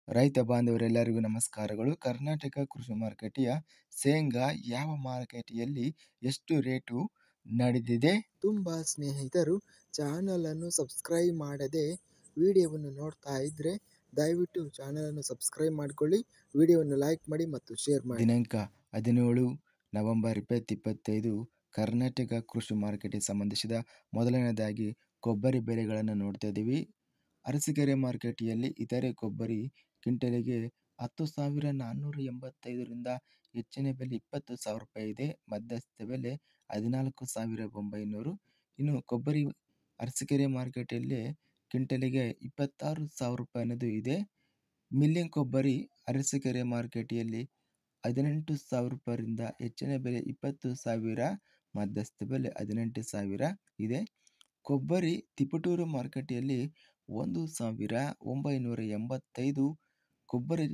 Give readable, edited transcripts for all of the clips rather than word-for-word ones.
ರೈತ ಬಾಂಧವರೆಲ್ಲರಿಗೂ ನಮಸ್ಕಾರಗಳು. ಕರ್ನಾಟಕ ಕೃಷಿ ಮಾರುಕಟ್ಟೆಯ ಶೇಂಗಾ ಯಾವ ಮಾರುಕಟ್ಟೆಯಲ್ಲಿ ಎಷ್ಟು ರೇಟು ನಡೆದಿದೆ? ತುಂಬ ಸ್ನೇಹಿತರು ಚಾನಲನ್ನು ಸಬ್ಸ್ಕ್ರೈಬ್ ಮಾಡದೆ ವಿಡಿಯೋವನ್ನು ನೋಡ್ತಾ ಇದ್ದರೆ ದಯವಿಟ್ಟು ಚಾನಲನ್ನು ಸಬ್ಸ್ಕ್ರೈಬ್ ಮಾಡಿಕೊಳ್ಳಿ, ವಿಡಿಯೋವನ್ನು ಲೈಕ್ ಮಾಡಿ ಮತ್ತು ಶೇರ್ ಮಾಡಿ. ದಿನಾಂಕ 17 ನವೆಂಬರ್ 2025 ಕರ್ನಾಟಕ ಕೃಷಿ ಮಾರುಕಟ್ಟೆಗೆ ಸಂಬಂಧಿಸಿದ ಮೊದಲನೇದಾಗಿ ಕೊಬ್ಬರಿ ಬೆಲೆಗಳನ್ನು ನೋಡ್ತಾ ಇದ್ದೀವಿ. ಅರಸೀಕೆರೆ ಮಾರುಕಟ್ಟೆಯಲ್ಲಿ ಇತರೆ ಕೊಬ್ಬರಿ ಕ್ವಿಂಟಲಿಗೆ 10,485ರಿಂದ ಹೆಚ್ಚಿನ ಬೆಲೆ 20,000 ರೂಪಾಯಿ ಇದೆ. ಮಧ್ಯಸ್ಥ ಬೆಲೆ 14,900. ಇನ್ನು ಕೊಬ್ಬರಿ ಅರಸೀಕೆರೆ ಮಾರುಕಟ್ಟೆಯಲ್ಲಿ ಕ್ವಿಂಟಲಿಗೆ 26,000 ರೂಪಾಯಿ ಅನ್ನೋದು ಇದೆ. ಮಿಲ್ಲಿಂಗ್ ಕೊಬ್ಬರಿ ಅರಸೀಕೆರೆ ಮಾರುಕಟ್ಟೆಯಲ್ಲಿ 18,000 ರೂಪಾಯಿಯಿಂದ ಹೆಚ್ಚಿನ ಬೆಲೆ 20,000, ಮಧ್ಯಸ್ಥ ಬೆಲೆ 18,000 ಇದೆ. ಕೊಬ್ಬರಿ ತಿಪಟೂರು ಮಾರುಕಟ್ಟೆಯಲ್ಲಿ 1,985 ಕೊಬ್ಬರಿ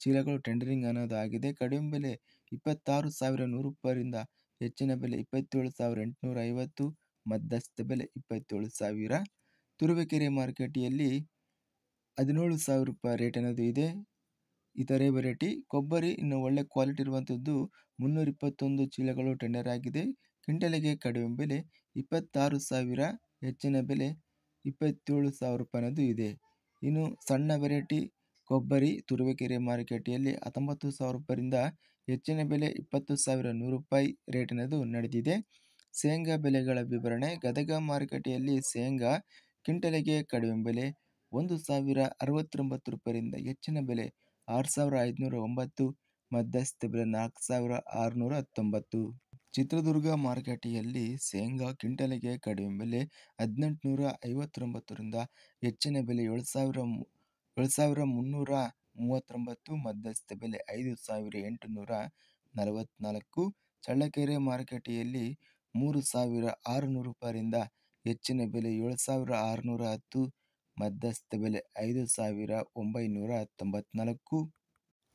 ಚೀಲಗಳು ಟೆಂಡರಿಂಗ್ ಅನ್ನೋದಾಗಿದೆ. ಕಡಿಮೆ ಬೆಲೆ 26,100 ರೂಪಾಯಿಯಿಂದ ಹೆಚ್ಚಿನ ಬೆಲೆ 27,850, ಮಧ್ಯಸ್ಥ ಬೆಲೆ 27,000. ತುರುವೇಕೆರೆ ಮಾರುಕಟ್ಟೆಯಲ್ಲಿ 17,000 ರೂಪಾಯಿ ರೇಟ್ ಅನ್ನೋದು ಇದೆ. ಇತರೆ ವೆರೈಟಿ ಕೊಬ್ಬರಿ ಇನ್ನು ಒಳ್ಳೆ ಕ್ವಾಲಿಟಿ ಇರುವಂಥದ್ದು 321 ಚೀಲಗಳು ಟೆಂಡರ್ ಆಗಿದೆ. ಕ್ವಿಂಟಲಿಗೆ ಕಡಿಮೆ ಬೆಲೆ 26,000, ಹೆಚ್ಚಿನ ಬೆಲೆ 27,000 ರೂಪಾಯಿ ಅನ್ನೋದು ಇದೆ. ಇನ್ನು ಸಣ್ಣ ವೆರೈಟಿ ಕೊಬ್ಬರಿ ತುರುವೇಕೆರೆ ಮಾರುಕಟ್ಟೆಯಲ್ಲಿ 19,000 ರೂಪಾಯಿಯಿಂದ ಹೆಚ್ಚಿನ ಬೆಲೆ 20,100 ರೂಪಾಯಿ ರೇಟ್ ಅನ್ನೋದು ನಡೆದಿದೆ. ಶೇಂಗಾ ಬೆಲೆಗಳ ವಿವರಣೆ. ಗದಗ ಮಾರುಕಟ್ಟೆಯಲ್ಲಿ ಶೇಂಗಾ ಕ್ವಿಂಟಲಿಗೆ ಕಡಿಮೆ ಬೆಲೆ 1,069 ರೂಪಾಯಿಯಿಂದ ಹೆಚ್ಚಿನ ಬೆಲೆ 6,509, ಮಧ್ಯಸ್ಥ ಬೆಲೆ 4,619. ಚಿತ್ರದುರ್ಗ ಮಾರುಕಟ್ಟೆಯಲ್ಲಿ ಶೇಂಗಾ ಕ್ವಿಂಟಲಿಗೆ ಕಡಿಮೆ ಬೆಲೆ 1,859ರಿಂದ ಹೆಚ್ಚಿನ ಬೆಲೆ 7,339, ಮಧ್ಯಸ್ಥ ಬೆಲೆ 5,844. ಚಳ್ಳಕೆರೆ ಮಾರುಕಟ್ಟೆಯಲ್ಲಿ 3,600 ರೂಪಾಯಿಯಿಂದ ಹೆಚ್ಚಿನ ಬೆಲೆ 7,610, ಮಧ್ಯಸ್ಥ ಬೆಲೆ 5,994.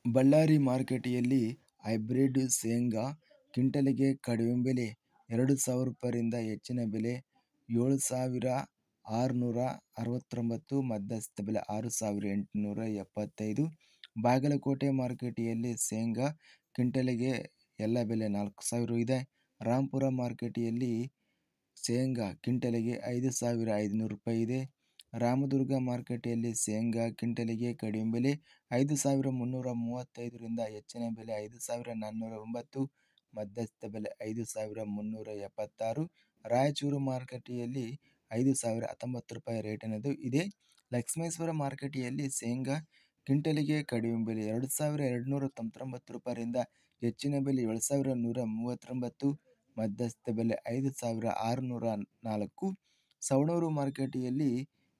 ಬಳ್ಳಾರಿ ಮಾರುಕಟ್ಟೆಯಲ್ಲಿ ಹೈಬ್ರಿಡ್ ಶೇಂಗಾ ಕ್ವಿಂಟಲಿಗೆ ಕಡಿಮೆ ಬೆಲೆ 2,000 ರೂಪಾಯಿಯಿಂದ ಹೆಚ್ಚಿನ ಬೆಲೆ 7,669, ಮಧ್ಯಸ್ಥ ಬೆಲೆ 6,875. ಬಾಗಲಕೋಟೆ ಮಾರುಕಟ್ಟೆಯಲ್ಲಿ ಶೇಂಗಾ ಕ್ವಿಂಟಲಿಗೆ ಎಲ್ಲ ಬೆಲೆ 4,000 ಇದೆ. ರಾಂಪುರ ಮಾರುಕಟ್ಟೆಯಲ್ಲಿ ಶೇಂಗಾ ಕ್ವಿಂಟಲಿಗೆ 5,500 ರೂಪಾಯಿ ಇದೆ. ರಾಮದುರ್ಗ ಮಾರುಕಟ್ಟೆಯಲ್ಲಿ ಶೇಂಗಾ ಕ್ವಿಂಟಲಿಗೆ ಕಡಿಮೆ ಬೆಲೆ 5,335ರಿಂದ ಹೆಚ್ಚಿನ ಬೆಲೆ 5,409, ಮಧ್ಯಸ್ಥ ಬೆಲೆ 5,376. ರಾಯಚೂರು ಮಾರುಕಟ್ಟೆಯಲ್ಲಿ 5,019 ರೂಪಾಯಿ ರೇಟ್ ಅನ್ನೋದು ಇದೆ. ಲಕ್ಷ್ಮೇಶ್ವರ ಮಾರುಕಟ್ಟೆಯಲ್ಲಿ ಶೇಂಗಾ ಕ್ವಿಂಟಲಿಗೆ ಕಡಿಮೆ ಬೆಲೆ 2,299 ರೂಪಾಯಿಯಿಂದ ಹೆಚ್ಚಿನ ಬೆಲೆ 7,139, ಮಧ್ಯಸ್ಥ ಬೆಲೆ 5,604. ಸವಣೂರು ಮಾರುಕಟ್ಟೆಯಲ್ಲಿ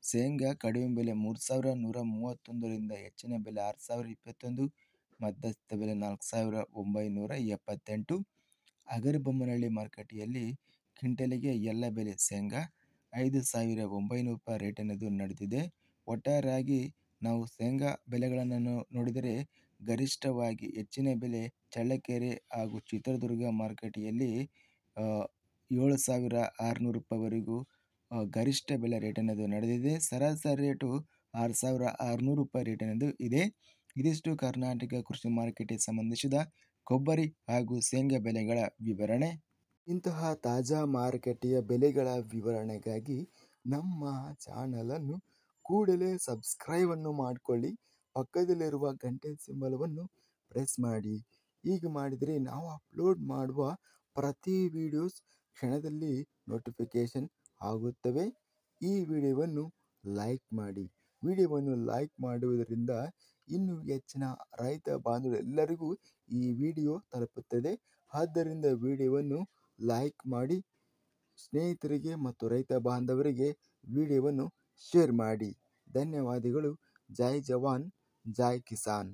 ಶೇಂಗಾ ಕಡಿಮೆ ಬೆಲೆ 3,131ರಿಂದ ಹೆಚ್ಚಿನ ಬೆಲೆ 6,021, ಮಧ್ಯಸ್ಥ ಬೆಲೆ 4,978. ಹಗರಿಬೊಮ್ಮನಹಳ್ಳಿ ಮಾರುಕಟ್ಟೆಯಲ್ಲಿ ಕ್ವಿಂಟಲಿಗೆ ಎಲ್ಲ ಬೆಲೆ ಶೇಂಗಾ 5,900 ರೂಪಾಯಿ ರೇಟ್ ಅನ್ನೋದು ನಡೆದಿದೆ. ಒಟ್ಟಾರೆಯಾಗಿ ನಾವು ಶೇಂಗಾ ಬೆಲೆಗಳನ್ನು ನೋಡಿದರೆ ಗರಿಷ್ಠವಾಗಿ ಹೆಚ್ಚಿನ ಬೆಲೆ ಚಳ್ಳಕೆರೆ ಹಾಗೂ ಚಿತ್ರದುರ್ಗ ಮಾರುಕಟ್ಟೆಯಲ್ಲಿ 7,600 ರೂಪಾಯಿವರೆಗೂ ಗರಿಷ್ಠ ಬೆಲೆ ರೇಟ್ ಅನ್ನೋದು ನಡೆದಿದೆ. ಸರಾಸರಿ ರೇಟು 6,600 ರೂಪಾಯಿ ರೇಟ್ ಅನ್ನೋದು ಇದೆ. ಇದಿಷ್ಟು ಕರ್ನಾಟಕ ಕೃಷಿ ಮಾರುಕಟ್ಟೆಗೆ ಸಂಬಂಧಿಸಿದ ಕೊಬ್ಬರಿ ಹಾಗೂ ಶೇಂಗಾ ಬೆಲೆಗಳ ವಿವರಣೆ. ಇಂತಹ ತಾಜಾ ಮಾರುಕಟ್ಟೆಯ ಬೆಲೆಗಳ ವಿವರಣೆಗಾಗಿ ನಮ್ಮ ಚಾನಲನ್ನು ಕೂಡಲೇ ಸಬ್ಸ್ಕ್ರೈಬನ್ನು ಮಾಡಿಕೊಳ್ಳಿ, ಪಕ್ಕದಲ್ಲಿರುವ ಗಂಟೆ ಸಿಂಬಲವನ್ನು ಪ್ರೆಸ್ ಮಾಡಿ. ಹೀಗೆ ಮಾಡಿದರೆ ನಾವು ಅಪ್ಲೋಡ್ ಮಾಡುವ ಪ್ರತಿ ವಿಡಿಯೋಸ್ ಕ್ಷಣದಲ್ಲಿ ನೋಟಿಫಿಕೇಷನ್ ಆಗುತ್ತವೆ. ಈ ವಿಡಿಯೋವನ್ನು ಲೈಕ್ ಮಾಡಿ. ವಿಡಿಯೋವನ್ನು ಲೈಕ್ ಮಾಡುವುದರಿಂದ ಇನ್ನೂ ಹೆಚ್ಚಿನ ರೈತ ಬಾಂಧವರೆಲ್ಲರಿಗೂ ಈ ವಿಡಿಯೋ ತಲುಪುತ್ತದೆ. ಆದ್ದರಿಂದ ವಿಡಿಯೋವನ್ನು ಲೈಕ್ ಮಾಡಿ, ಸ್ನೇಹಿತರಿಗೆ ಮತ್ತು ರೈತ ಬಾಂಧವರಿಗೆ ವಿಡಿಯೋವನ್ನು ಶೇರ್ ಮಾಡಿ. ಧನ್ಯವಾದಗಳು. ಜೈ ಜವಾನ್, ಜೈ ಕಿಸಾನ್.